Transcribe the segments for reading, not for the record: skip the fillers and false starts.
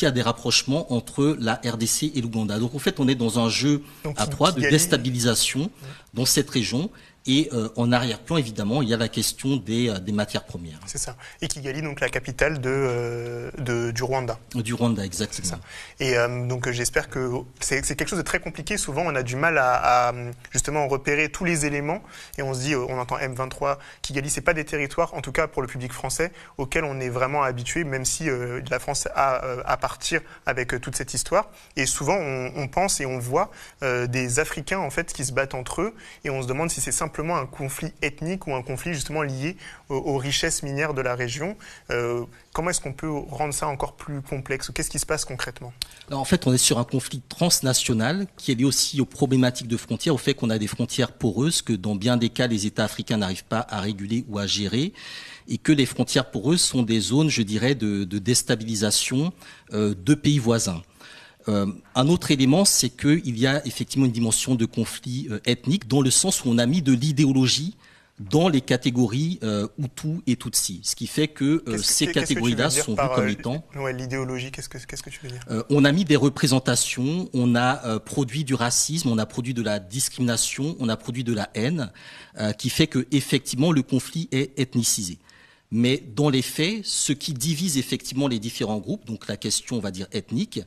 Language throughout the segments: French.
y a des rapprochements entre la RDC et l'Ouganda. Donc en fait, on est dans un jeu à trois de déstabilisation dans cette région. Et en arrière-plan, évidemment, il y a la question des matières premières. C'est ça. Et Kigali, donc la capitale du Rwanda. Du Rwanda, exactement. Ça. Et donc j'espère que c'est quelque chose de très compliqué. Souvent, on a du mal à justement repérer tous les éléments. Et on se dit, on entend M23, Kigali, c'est pas des territoires, en tout cas pour le public français, auxquels on est vraiment habitué, même si la France a à partir avec toute cette histoire. Et souvent, on pense et on voit des Africains en fait qui se battent entre eux, et on se demande si c'est simplement un conflit ethnique ou un conflit justement lié aux richesses minières de la région. Comment est-ce qu'on peut rendre ça encore plus complexe? Qu'est-ce qui se passe concrètement? Alors, en fait, on est sur un conflit transnational qui est lié aussi aux problématiques de frontières, au fait qu'on a des frontières poreuses que dans bien des cas, les États africains n'arrivent pas à réguler ou à gérer, et que les frontières poreuses sont des zones, je dirais, de déstabilisation de pays voisins. Un autre élément, c'est qu'il y a effectivement une dimension de conflit ethnique dans le sens où on a mis de l'idéologie dans les catégories Hutu et Tutsi. Ce qui fait que ces catégories-là sont vues comme étant... Ouais, l'idéologie, qu'est-ce que tu veux dire? On a mis des représentations, on a produit du racisme, on a produit de la discrimination, on a produit de la haine, qui fait que effectivement le conflit est ethnicisé. Mais dans les faits, ce qui divise effectivement les différents groupes, donc la question, on va dire, ethnique,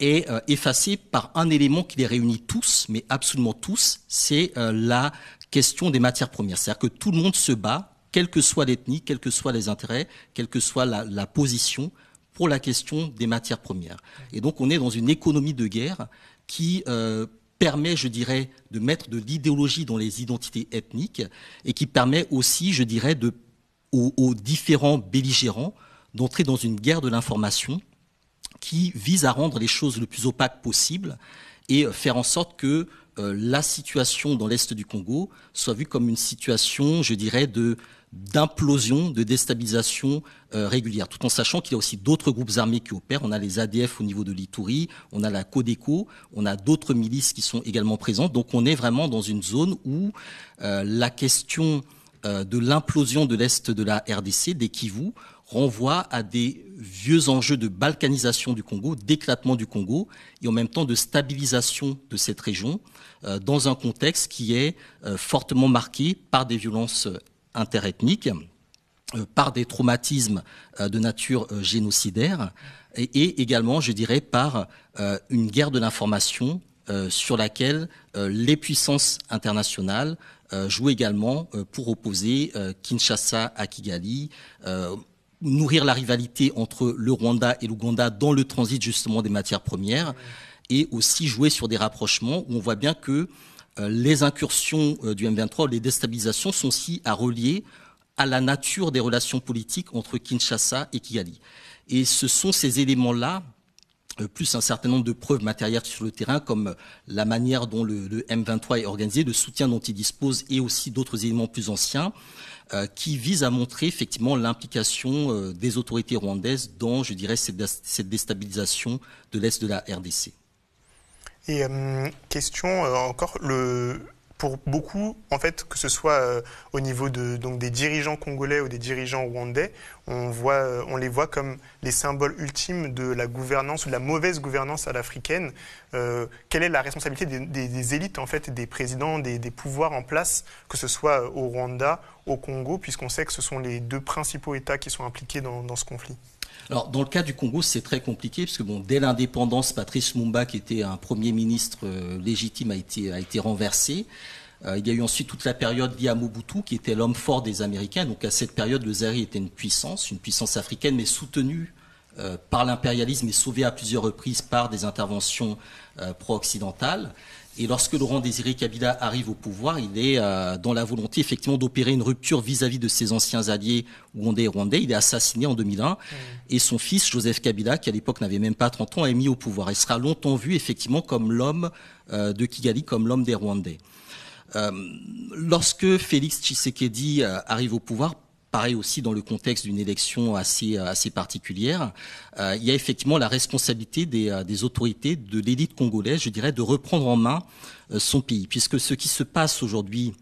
est effacé par un élément qui les réunit tous, mais absolument tous, c'est la question des matières premières. C'est-à-dire que tout le monde se bat, quelle que soit l'ethnie, quels que soient les intérêts, quelle que soit la position, pour la question des matières premières. Et donc on est dans une économie de guerre qui permet, je dirais, de mettre de l'idéologie dans les identités ethniques et qui permet aussi, je dirais, aux différents belligérants d'entrer dans une guerre de l'information qui vise à rendre les choses le plus opaques possible et faire en sorte que la situation dans l'Est du Congo soit vue comme une situation, je dirais, d'implosion, de déstabilisation régulière, tout en sachant qu'il y a aussi d'autres groupes armés qui opèrent. On a les ADF au niveau de l'Ituri, on a la Codeco, on a d'autres milices qui sont également présentes. Donc on est vraiment dans une zone où la question de l'implosion de l'Est de la RDC, des Kivu, renvoie à des vieux enjeux de balkanisation du Congo, d'éclatement du Congo, et en même temps de stabilisation de cette région, dans un contexte qui est fortement marqué par des violences interethniques, par des traumatismes de nature génocidaire, et également, je dirais, par une guerre de l'information sur laquelle les puissances internationales jouent également pour opposer Kinshasa à Kigali, nourrir la rivalité entre le Rwanda et l'Ouganda dans le transit justement des matières premières, et aussi jouer sur des rapprochements où on voit bien que les incursions du M23, les déstabilisations sont aussi à relier à la nature des relations politiques entre Kinshasa et Kigali. Et ce sont ces éléments-là, plus un certain nombre de preuves matérielles sur le terrain, comme la manière dont le M23 est organisé, le soutien dont il dispose, et aussi d'autres éléments plus anciens, qui visent à montrer effectivement l'implication des autorités rwandaises dans, je dirais, cette déstabilisation de l'Est de la RDC. Et question encore, pour beaucoup, en fait, que ce soit au niveau donc des dirigeants congolais ou des dirigeants rwandais, on les voit comme les symboles ultimes de la gouvernance ou de la mauvaise gouvernance à l'africaine. Quelle est la responsabilité des élites, en fait, des présidents, des pouvoirs en place, que ce soit au Rwanda, au Congo, puisqu'on sait que ce sont les deux principaux États qui sont impliqués dans ce conflit? Alors, dans le cas du Congo, c'est très compliqué, parce que dès l'indépendance, Patrice Lumumba, qui était un premier ministre légitime, a été renversé. Il y a eu ensuite toute la période liée à Mobutu, qui était l'homme fort des Américains. Donc, à cette période, le Zaïre était une puissance africaine, mais soutenue par l'impérialisme et sauvée à plusieurs reprises par des interventions pro-occidentales. Et lorsque Laurent Désiré Kabila arrive au pouvoir, il est dans la volonté effectivement d'opérer une rupture vis-à-vis de ses anciens alliés ougandais et rwandais. Il est assassiné en 2001 et son fils Joseph Kabila, qui à l'époque n'avait même pas 30 ans, est mis au pouvoir. Il sera longtemps vu effectivement comme l'homme de Kigali, comme l'homme des Rwandais. Lorsque Félix Tshisekedi arrive au pouvoir, pareil aussi dans le contexte d'une élection assez particulière, il y a effectivement la responsabilité des autorités, de l'élite congolaise, je dirais, de reprendre en main son pays. Puisque ce qui se passe aujourd'hui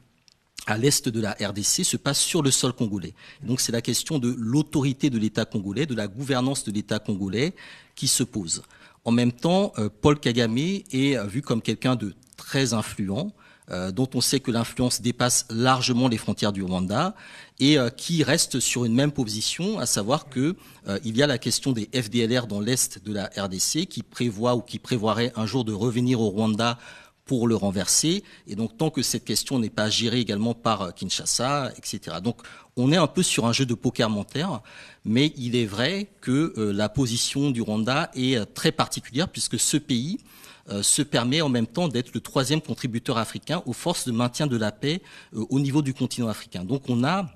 à l'est de la RDC se passe sur le sol congolais. Donc c'est la question de l'autorité de l'État congolais, de la gouvernance de l'État congolais qui se pose. En même temps, Paul Kagame est vu comme quelqu'un de très influent, dont on sait que l'influence dépasse largement les frontières du Rwanda et qui reste sur une même position, à savoir que il y a la question des FDLR dans l'est de la RDC qui prévoit ou qui prévoirait un jour de revenir au Rwanda pour le renverser. Et donc, tant que cette question n'est pas gérée également par Kinshasa, etc. Donc, on est un peu sur un jeu de poker mental, mais il est vrai que la position du Rwanda est très particulière puisque ce pays se permet en même temps d'être le troisième contributeur africain aux forces de maintien de la paix au niveau du continent africain. Donc, on a,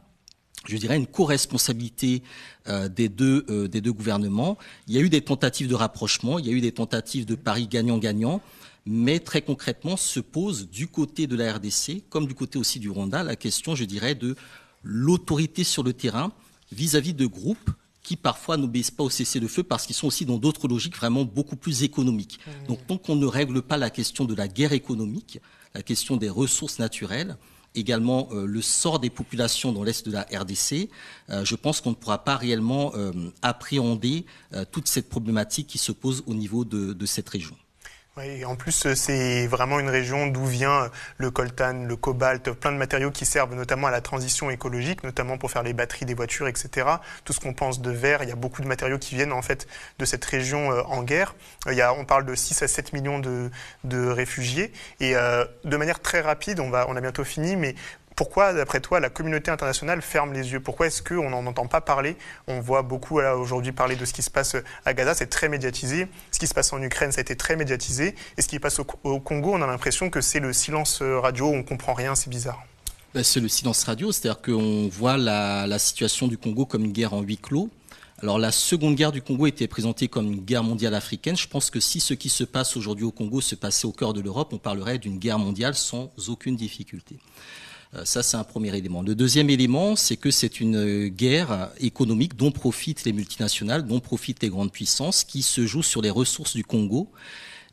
je dirais, une co-responsabilité des deux gouvernements. Il y a eu des tentatives de rapprochement, il y a eu des tentatives de paris gagnant-gagnant. Mais très concrètement, se pose du côté de la RDC, comme du côté aussi du Rwanda, la question, je dirais, de l'autorité sur le terrain vis-à-vis de groupes qui parfois n'obéissent pas au cessez-le-feu parce qu'ils sont aussi dans d'autres logiques vraiment beaucoup plus économiques. Donc tant qu'on ne règle pas la question de la guerre économique, la question des ressources naturelles, également le sort des populations dans l'est de la RDC, je pense qu'on ne pourra pas réellement appréhender toute cette problématique qui se pose au niveau de cette région. Oui, en plus, c'est vraiment une région d'où vient le coltan, le cobalt, plein de matériaux qui servent notamment à la transition écologique, notamment pour faire les batteries des voitures, etc. Tout ce qu'on pense de verre, il y a beaucoup de matériaux qui viennent en fait de cette région en guerre. On parle de 6 à 7 millions de réfugiés. Et de manière très rapide, on a bientôt fini, mais pourquoi, d'après toi, la communauté internationale ferme les yeux? Pourquoi est-ce qu'on n'en entend pas parler? On voit beaucoup aujourd'hui parler de ce qui se passe à Gaza, c'est très médiatisé. Ce qui se passe en Ukraine, ça a été très médiatisé. Et ce qui se passe au Congo, on a l'impression que c'est le silence radio, on ne comprend rien, c'est bizarre. C'est le silence radio, c'est-à-dire qu'on voit la situation du Congo comme une guerre en huis clos. Alors la seconde guerre du Congo était présentée comme une guerre mondiale africaine. Je pense que si ce qui se passe aujourd'hui au Congo se passait au cœur de l'Europe, on parlerait d'une guerre mondiale sans aucune difficulté. Ça, c'est un premier élément. Le deuxième élément, c'est que c'est une guerre économique dont profitent les multinationales, dont profitent les grandes puissances, qui se joue sur les ressources du Congo.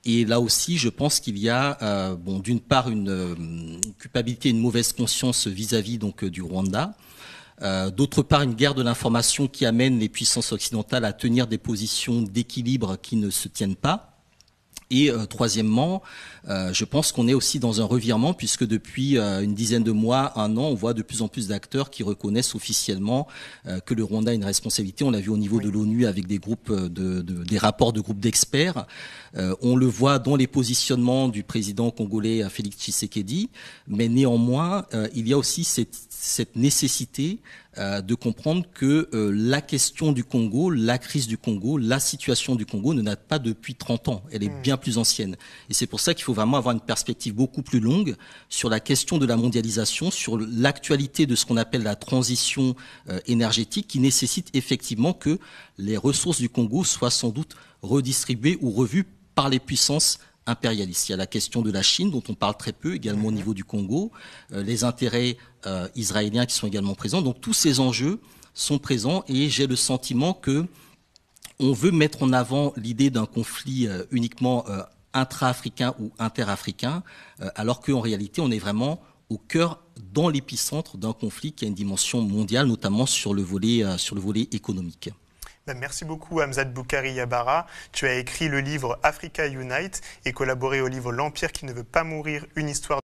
Et là aussi, je pense qu'il y a, d'une part, une culpabilité, une mauvaise conscience vis-à-vis donc du Rwanda. D'autre part, une guerre de l'information qui amène les puissances occidentales à tenir des positions d'équilibre qui ne se tiennent pas. Et troisièmement, je pense qu'on est aussi dans un revirement puisque depuis une dizaine de mois, un an, on voit de plus en plus d'acteurs qui reconnaissent officiellement que le Rwanda a une responsabilité. On l'a vu au niveau de l'ONU avec des groupes des rapports de groupes d'experts. On le voit dans les positionnements du président congolais Félix Tshisekedi. Mais néanmoins, il y a aussi cette nécessité de comprendre que la question du Congo, la crise du Congo, la situation du Congo ne date pas depuis 30 ans. Elle est bien plus ancienne. Et c'est pour ça qu'il faut vraiment avoir une perspective beaucoup plus longue sur la question de la mondialisation, sur l'actualité de ce qu'on appelle la transition énergétique qui nécessite effectivement que les ressources du Congo soient sans doute redistribuées ou revues par les puissances impérialistes. Il y a la question de la Chine dont on parle très peu également au niveau du Congo, les intérêts israéliens qui sont également présents. Donc tous ces enjeux sont présents et j'ai le sentiment que on veut mettre en avant l'idée d'un conflit uniquement intra-africain ou inter-africain, alors qu'en réalité on est vraiment au cœur, dans l'épicentre d'un conflit qui a une dimension mondiale, notamment sur le volet économique. Merci beaucoup Hamzat Boukari Yabara. Tu as écrit le livre Africa Unite et collaboré au livre L'Empire qui ne veut pas mourir, une histoire